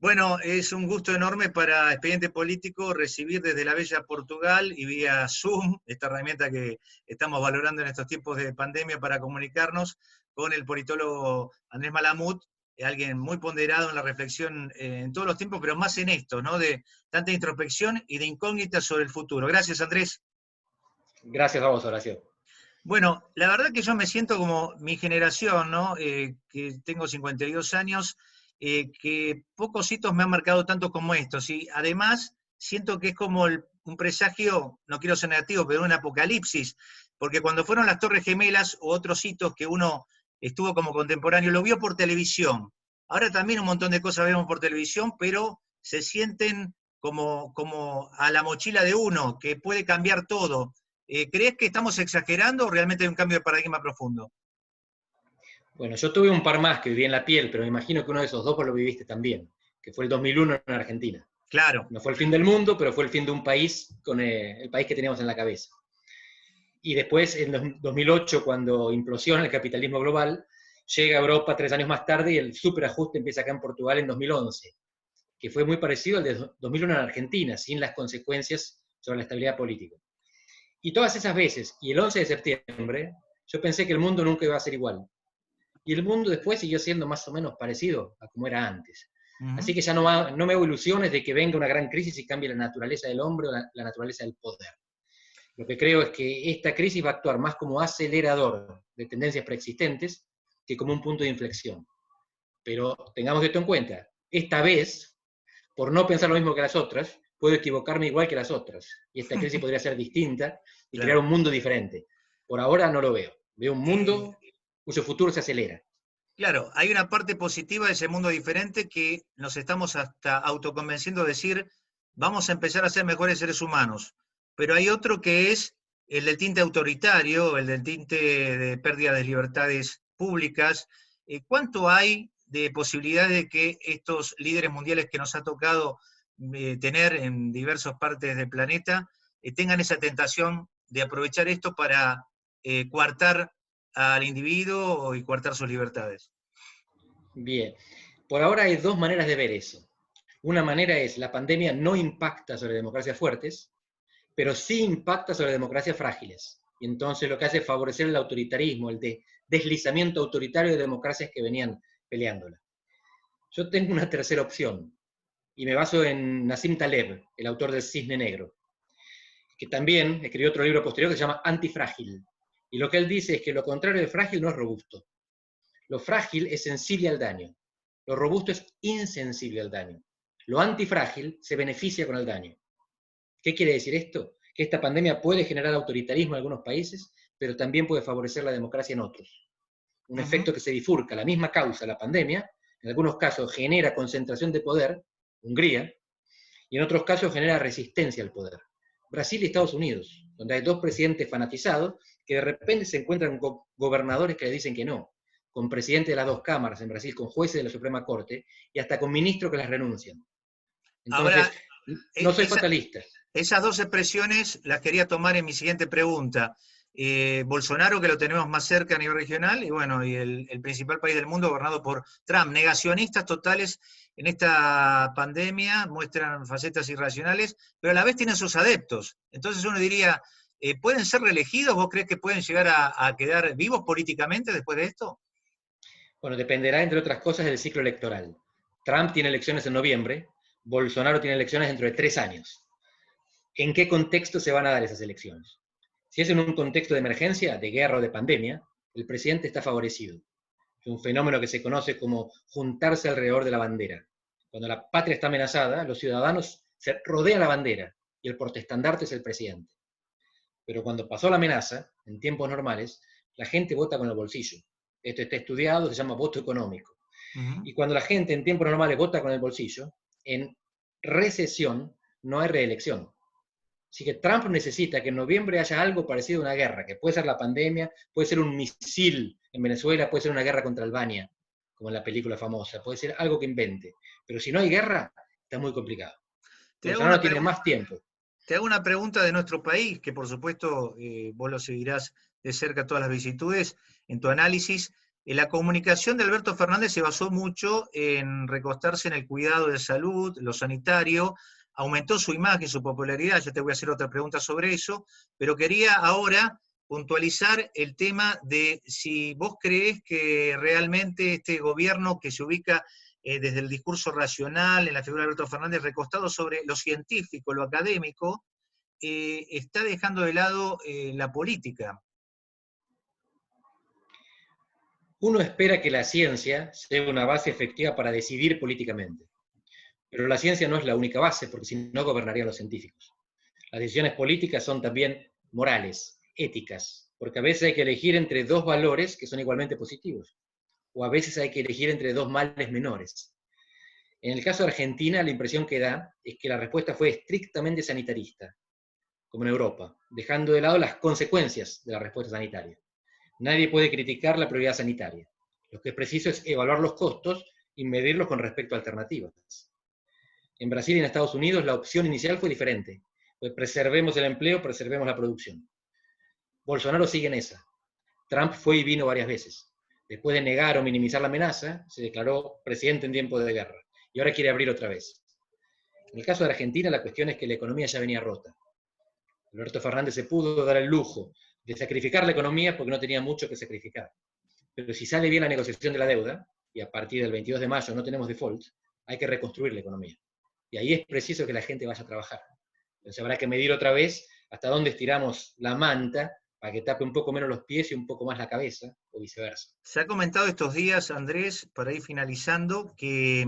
Bueno, es un gusto enorme para Expediente Político recibir desde la bella Portugal y vía Zoom, esta herramienta que estamos valorando en estos tiempos de pandemia para comunicarnos con el politólogo Andrés Malamud, alguien muy ponderado en la reflexión en todos los tiempos, pero más en esto, ¿no? De tanta introspección y de incógnitas sobre el futuro. Gracias, Andrés. Gracias a vos, Horacio. Bueno, la verdad que yo me siento como mi generación, ¿no? Que tengo 52 años, que pocos hitos me han marcado tanto como estos. Y además siento que es como un presagio, no quiero ser negativo, pero un apocalipsis. Porque cuando fueron las Torres Gemelas o otros hitos que uno estuvo como contemporáneo, lo vio por televisión. Ahora también un montón de cosas vemos por televisión, pero se sienten como a la mochila de uno, que puede cambiar todo. ¿Crees que estamos exagerando o realmente hay un cambio de paradigma profundo? Bueno, yo tuve un par más que viví en la piel, pero me imagino que uno de esos dos vos lo viviste también, que fue el 2001 en Argentina. Claro. No fue el fin del mundo, pero fue el fin de un país con el país que teníamos en la cabeza. Y después, en 2008, cuando implosiona el capitalismo global, llega a Europa 3 años más tarde y el superajuste empieza acá en Portugal en 2011, que fue muy parecido al de 2001 en Argentina, sin las consecuencias sobre la estabilidad política. Y todas esas veces, y el 11 de septiembre, yo pensé que el mundo nunca iba a ser igual. Y el mundo después siguió siendo más o menos parecido a como era antes. Así que ya no me hago ilusiones de que venga una gran crisis y cambie la naturaleza del hombre o la naturaleza del poder. Lo que creo es que esta crisis va a actuar más como acelerador de tendencias preexistentes que como un punto de inflexión. Pero tengamos esto en cuenta. Esta vez, por no pensar lo mismo que las otras, puedo equivocarme igual que las otras. Y esta crisis podría ser distinta y Claro. crear un mundo diferente. Por ahora no lo veo. Veo un mundo cuyo futuro se acelera. Claro, hay una parte positiva de ese mundo diferente que nos estamos hasta autoconvenciendo de decir, vamos a empezar a ser mejores seres humanos. Pero hay otro que es el del tinte autoritario, el del tinte de pérdida de libertades públicas. ¿Cuánto hay de posibilidad de que estos líderes mundiales que nos ha tocado tener en diversas partes del planeta tengan esa tentación de aprovechar esto para coartar al individuo y coartar sus libertades? Bien. Por ahora hay dos maneras de ver eso. Una manera es, la pandemia no impacta sobre democracias fuertes, pero sí impacta sobre democracias frágiles. Y entonces lo que hace es favorecer el autoritarismo, el deslizamiento autoritario de democracias que venían peleándola. Yo tengo una tercera opción, y me baso en Nassim Taleb, el autor del Cisne Negro, que también escribió otro libro posterior que se llama Antifrágil. Y lo que él dice es que lo contrario de frágil no es robusto. Lo frágil es sensible al daño. Lo robusto es insensible al daño. Lo antifrágil se beneficia con el daño. ¿Qué quiere decir esto? Que esta pandemia puede generar autoritarismo en algunos países, pero también puede favorecer la democracia en otros. Un efecto que se bifurca, la misma causa, la pandemia, en algunos casos genera concentración de poder, Hungría, y en otros casos genera resistencia al poder. Brasil y Estados Unidos, donde hay dos presidentes fanatizados que de repente se encuentran con gobernadores que le dicen que no, con presidentes de las dos cámaras en Brasil, con jueces de la Suprema Corte y hasta con ministros que las renuncian. Ahora, Entonces, no soy esa, fatalista. esas dos expresiones las quería tomar en mi siguiente pregunta. Bolsonaro, que lo tenemos más cerca a nivel regional, y bueno, y el principal país del mundo gobernado por Trump. Negacionistas totales en esta pandemia, muestran facetas irracionales, pero a la vez tienen sus adeptos. Entonces uno diría, ¿pueden ser reelegidos? ¿Vos crees que pueden llegar a quedar vivos políticamente después de esto? Bueno, dependerá, entre otras cosas, del ciclo electoral. Trump tiene elecciones en noviembre, Bolsonaro tiene elecciones dentro de 3 años. ¿En qué contexto se van a dar esas elecciones? Si es en un contexto de emergencia, de guerra o de pandemia, el presidente está favorecido. Es un fenómeno que se conoce como juntarse alrededor de la bandera. Cuando la patria está amenazada, los ciudadanos se rodean la bandera y el portaestandarte es el presidente. Pero cuando pasó la amenaza, en tiempos normales, la gente vota con el bolsillo. Esto está estudiado, se llama voto económico. Y cuando la gente en tiempos normales vota con el bolsillo, en recesión no hay reelección. Así que Trump necesita que en noviembre haya algo parecido a una guerra, que puede ser la pandemia, puede ser un misil en Venezuela, puede ser una guerra contra Albania, como en la película famosa, puede ser algo que invente. Pero si no hay guerra, está muy complicado. Te hago Bolsonaro una, tiene más tiempo. Te hago una pregunta de nuestro país, que por supuesto vos lo seguirás de cerca todas las vicitudes en tu análisis. La comunicación de Alberto Fernández se basó mucho en recostarse en el cuidado de salud, lo sanitario, aumentó su imagen, su popularidad, yo te voy a hacer otra pregunta sobre eso, pero quería ahora puntualizar el tema de si vos creés que realmente este gobierno que se ubica desde el discurso racional, en la figura de Alberto Fernández, recostado sobre lo científico, lo académico, está dejando de lado la política. Uno espera que la ciencia sea una base efectiva para decidir políticamente, pero la ciencia no es la única base, porque si no gobernarían los científicos. Las decisiones políticas son también morales, éticas, porque a veces hay que elegir entre dos valores que son igualmente positivos, o a veces hay que elegir entre dos males menores. En el caso de Argentina, la impresión que da es que la respuesta fue estrictamente sanitarista, como en Europa, dejando de lado las consecuencias de la respuesta sanitaria. Nadie puede criticar la prioridad sanitaria. Lo que es preciso es evaluar los costos y medirlos con respecto a alternativas. En Brasil y en Estados Unidos la opción inicial fue diferente. Pues preservemos el empleo, preservemos la producción. Bolsonaro sigue en esa. Trump fue y vino varias veces. Después de negar o minimizar la amenaza, se declaró presidente en tiempo de guerra. Y ahora quiere abrir otra vez. En el caso de Argentina, la cuestión es que la economía ya venía rota. Alberto Fernández se pudo dar el lujo de sacrificar la economía porque no tenía mucho que sacrificar. Pero si sale bien la negociación de la deuda, y a partir del 22 de mayo no tenemos default, hay que reconstruir la economía. Y ahí es preciso que la gente vaya a trabajar. Entonces habrá que medir otra vez hasta dónde estiramos la manta para que tape un poco menos los pies y un poco más la cabeza, o viceversa. Se ha comentado estos días, Andrés, para ir finalizando, que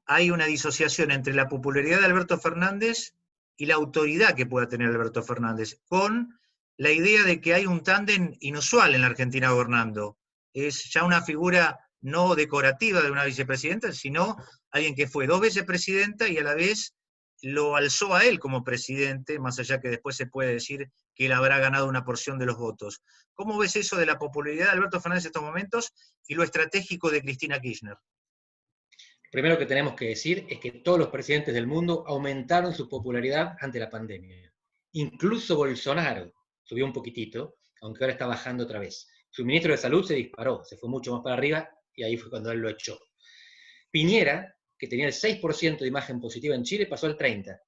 hay una disociación entre la popularidad de Alberto Fernández y la autoridad que pueda tener Alberto Fernández, con la idea de que hay un tándem inusual en la Argentina gobernando. Es ya una figura no decorativa de una vicepresidenta, sino alguien que fue 2 veces presidenta y a la vez lo alzó a él como presidente, más allá que después se puede decir que él habrá ganado una porción de los votos. ¿Cómo ves eso de la popularidad de Alberto Fernández en estos momentos y lo estratégico de Cristina Kirchner? Lo primero que tenemos que decir es que todos los presidentes del mundo aumentaron su popularidad ante la pandemia. Incluso Bolsonaro subió un poquitito, aunque ahora está bajando otra vez. Su ministro de Salud se disparó, se fue mucho más para arriba y ahí fue cuando él lo echó. Piñera, que tenía el 6% de imagen positiva en Chile, pasó al 30%.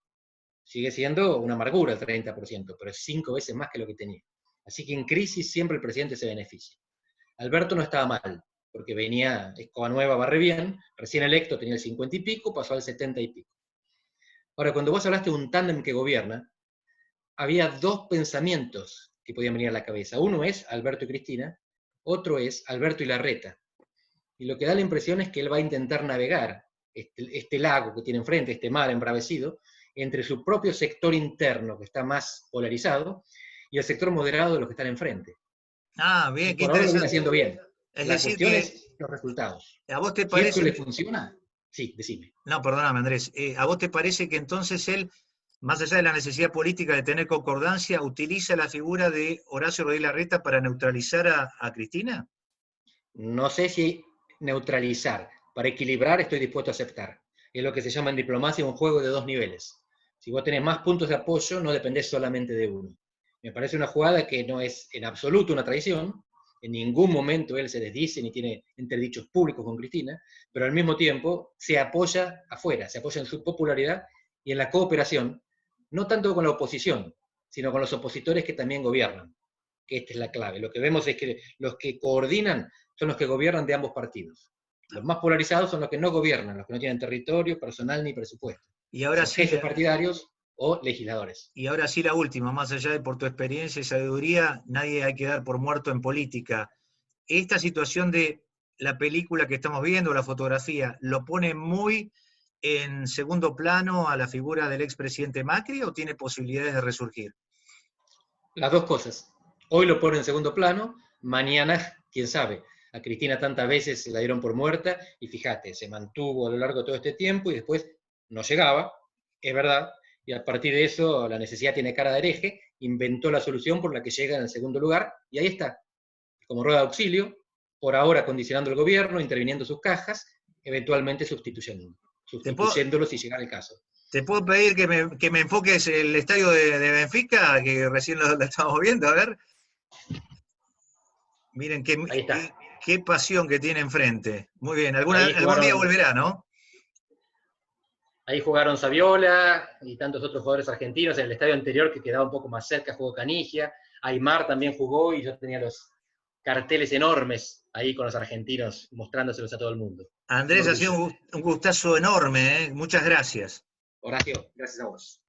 Sigue siendo una amargura el 30%, pero es 5 veces más que lo que tenía. Así que en crisis siempre el presidente se beneficia. Alberto no estaba mal, porque venía escoba nueva, barre bien, recién electo tenía el 50 y pico, pasó al 70 y pico. Ahora, cuando vos hablaste de un tándem que gobierna, había 2 pensamientos que podían venir a la cabeza. Uno es Alberto y Cristina, otro es Alberto y Larreta. Y lo que da la impresión es que él va a intentar navegar este lago que tiene enfrente, este mar embravecido, entre su propio sector interno, que está más polarizado, y el sector moderado de los que están enfrente. Ah, bien, Y qué por ahora lo viene interesante. haciendo bien. Es La decir cuestión que, es los resultados. ¿a vos te Si esto parece? le funciona, sí, decime. No, perdóname, Andrés. ¿A vos te parece que entonces él, más allá de la necesidad política de tener concordancia, utiliza la figura de Horacio Rodríguez Larreta para neutralizar a Cristina? No sé si neutralizar. Para equilibrar estoy dispuesto a aceptar. Es lo que se llama en diplomacia un juego de 2 niveles. Si vos tenés más puntos de apoyo, no dependés solamente de uno. Me parece una jugada que no es en absoluto una traición. En ningún momento él se desdice ni tiene entredichos públicos con Cristina, pero al mismo tiempo se apoya afuera, se apoya en su popularidad y en la cooperación, no tanto con la oposición, sino con los opositores que también gobiernan. Que esta es la clave. Lo que vemos es que los que coordinan son los que gobiernan de ambos partidos. Los más polarizados son los que no gobiernan, los que no tienen territorio, personal ni presupuesto. Y ahora Son sí, jefes partidarios o legisladores. y ahora sí la última, más allá de por tu experiencia y sabiduría, nadie hay que dar por muerto en política. Esta situación de la película que estamos viendo, la fotografía, ¿lo pone muy en segundo plano a la figura del expresidente Macri o tiene posibilidades de resurgir? Las dos cosas. Hoy lo pone en segundo plano, mañana, quién sabe. A Cristina tantas veces se la dieron por muerta y fíjate, se mantuvo a lo largo de todo este tiempo y después no llegaba, es verdad, y a partir de eso la necesidad tiene cara de hereje, inventó la solución por la que llega en el segundo lugar y ahí está, como rueda de auxilio, por ahora condicionando el gobierno, interviniendo sus cajas, eventualmente sustituyéndolo si llegara el caso. ¿Te puedo pedir que me enfoques el estadio de Benfica, que recién lo estamos viendo? A ver. Miren Ahí está. qué pasión que tiene enfrente. Muy bien, algún Jugaron, día volverá, ¿no? ahí jugaron Saviola y tantos otros jugadores argentinos. En el estadio anterior, que quedaba un poco más cerca, jugó Canigia. Aymar también jugó y yo tenía los carteles enormes ahí con los argentinos mostrándoselos a todo el mundo. Un Andrés, ha sido orgullo. un gustazo enorme, ¿eh? Muchas gracias. Horacio, gracias a vos.